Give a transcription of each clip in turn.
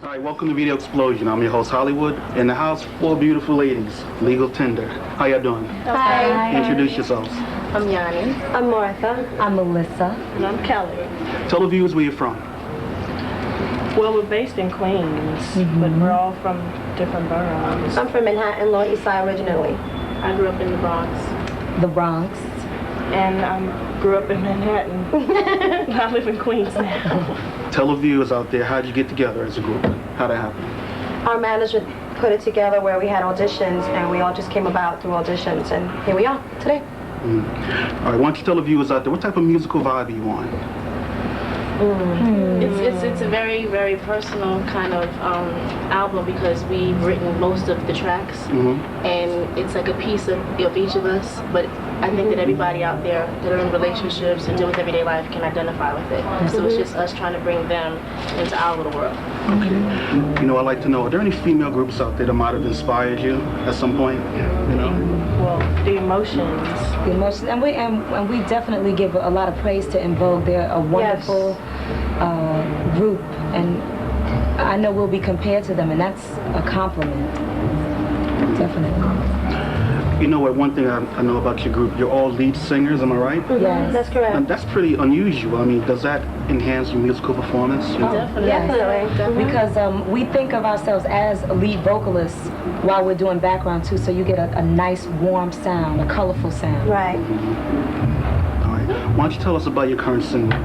All right, welcome to Video Explosion. I'm your host, Hollywood. In the house, 4 beautiful ladies, legal tender. How y'all doing? Hi. Introduce yourselves. I'm Yanni. I'm Martha. I'm Melissa. And I'm Kelly. Tell the viewers where you're from. Well, we're based in Queens, but we're all from different boroughs. I'm from Manhattan, Lower East Side originally. I grew up in the Bronx. The Bronx. And I grew up in Manhattan. I live in Queens now. Tell the viewers out there, how'd you get together as a group? How'd that happen? Our management put it together where we had auditions, and we all just came about through auditions, and here we are today. All right, why don't you tell the viewers out there, what type of musical vibe are you on? It's a very, very personal kind of album because we've written most of the tracks, and it's like a piece of each of us, but I think that everybody out there that are in relationships and deal with everyday life can identify with it. So it's just us trying to bring them into our little world. Okay. You know, I'd like to know, are there any female groups out there that might have inspired you at some point? You know? Well, the Emotions. The Emotions, and we definitely give a lot of praise to En Vogue. They're a wonderful group, and I know we'll be compared to them, and that's a compliment. Definitely. You know what, one thing I know about your group, you're all lead singers, am I right? Yes. That's correct. And that's pretty unusual. I mean, does that enhance your musical performance? You know? Definitely. Definitely. Because we think of ourselves as lead vocalists while we're doing background too, so you get a nice warm sound, a colorful sound. Right. All right. Why don't you tell us about your current single?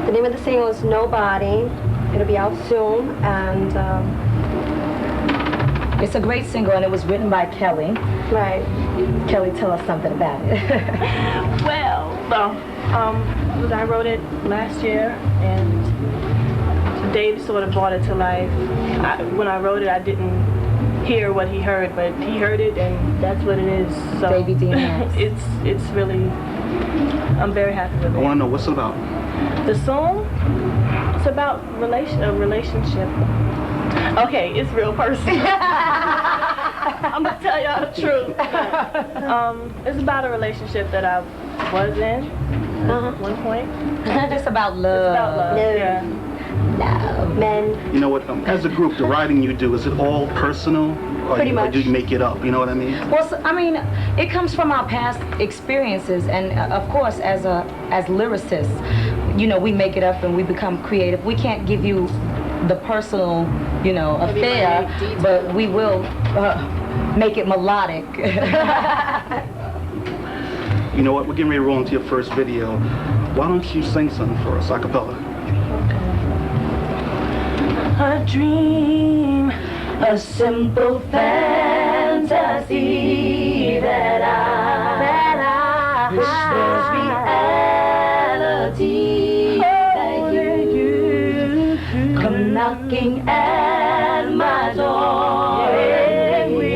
The name of the single is Nobody. It'll be out soon, and It's a great single, and it was written by Kelly. right. Kelly, tell us something about it. Well, I wrote it last year, and Dave sort of brought it to life. When I wrote it, I didn't hear what he heard, but he heard it, and that's what it is. So Davey D. Max. it's really, I'm very happy with it. I want to know what's it about. The song, it's about a relationship. Okay, it's real personal. I'm gonna tell y'all the truth. It's about a relationship that I was in at one point. It's about love. It's about love. Yeah. Love. Men. You know what, as a group, the writing you do, is it all personal? Or Pretty or much. do you make it up? You know what I mean? Well, I mean, it comes from our past experiences, and of course, as lyricists, you know, we make it up and we become creative. We can't give you the personal, you know, affair, but we will make it melodic. You know what, we're getting ready to roll into your first video. Why don't you sing something for us, a cappella? A dream, a simple fantasy that I wish was reality. That you come knocking at my door, and we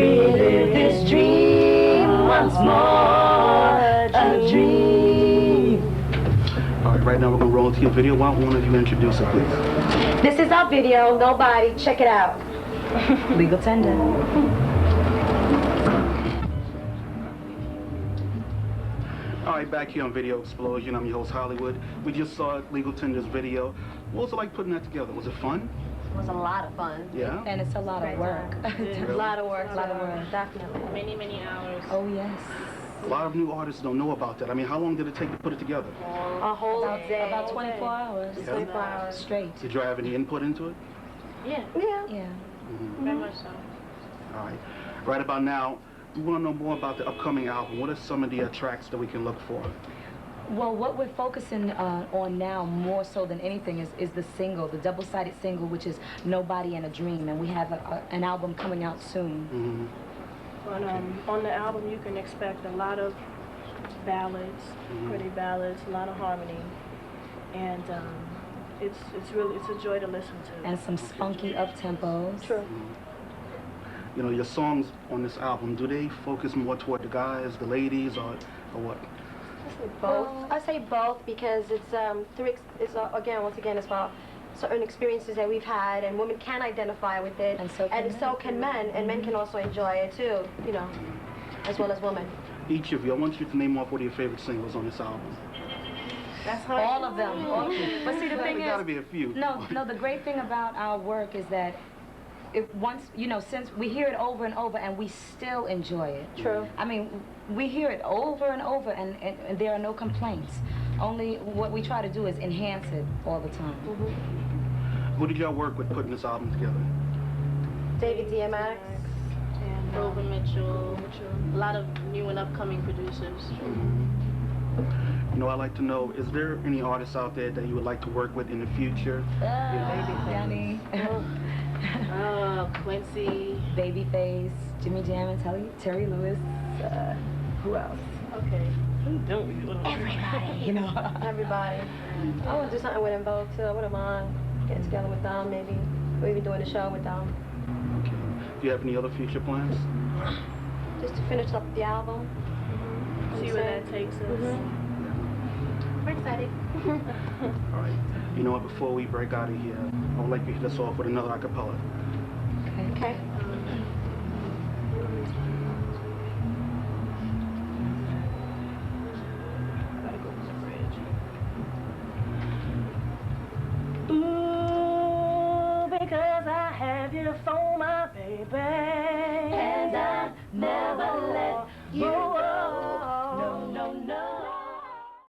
relive this dream once more. A dream. All right, right now we're going to roll into your video. Why don't one of you introduce it, please? This is our video, Nobody. Check it out. Legal tender. All right, back here on Video Explosion. I'm your host, Hollywood. We just saw Legal Tender's video. What was it like putting that together? Was it fun? It was a lot of fun. Yeah? And it's a lot of work. A lot of work. Definitely. Many, many hours. Oh, yes. A lot of new artists don't know about that. I mean, how long did it take to put it together? A whole day. About 24 hours. Yeah. 24 hours. Straight. Did you have any input into it? Yeah, Yeah. Yeah. very much so. All right. Right about now, we want to know more about the upcoming album. What are some of the tracks that we can look for? Well, what we're focusing on now more so than anything is the single, the double-sided single, which is Nobody and a Dream, and we have an album coming out soon. But on the album, you can expect a lot of ballads, pretty ballads, a lot of harmony, and it's a joy to listen to. And some spunky up-tempos. True. You know, your songs on this album, do they focus more toward the guys, the ladies, or what? Both. I say both because it's once again it's about certain experiences that we've had, and women can identify with it, And so can men. and men can also enjoy it too, you know, as well as women. Each of you, I want you to name off one of your favorite singles on this album. That's hard. All of them. But see, the thing There's got to is, be a few. no, the great thing about our work is that since we hear it over and over and we still enjoy it. True. I mean, we hear it over and over and there are no complaints. Only what we try to do is enhance it all the time. Who did y'all work with putting this album together? David DMX. And Rover Mitchell. A lot of new and upcoming producers. You know, I'd like to know, is there any artists out there that you would like to work with in the future? Yanni. Quincy. Babyface, Jimmy Jam and Terry Lewis. Who else? Okay. Everybody, you know. Everybody. I want to do something with them both too. I wouldn't mind getting together with them, maybe, or even doing a show with them. Okay. Do you have any other future plans? Just to finish up the album. See where that takes us. We're excited. All right. You know what, before we break out of here, I would like to hit us off with another acapella. Okay. Okay.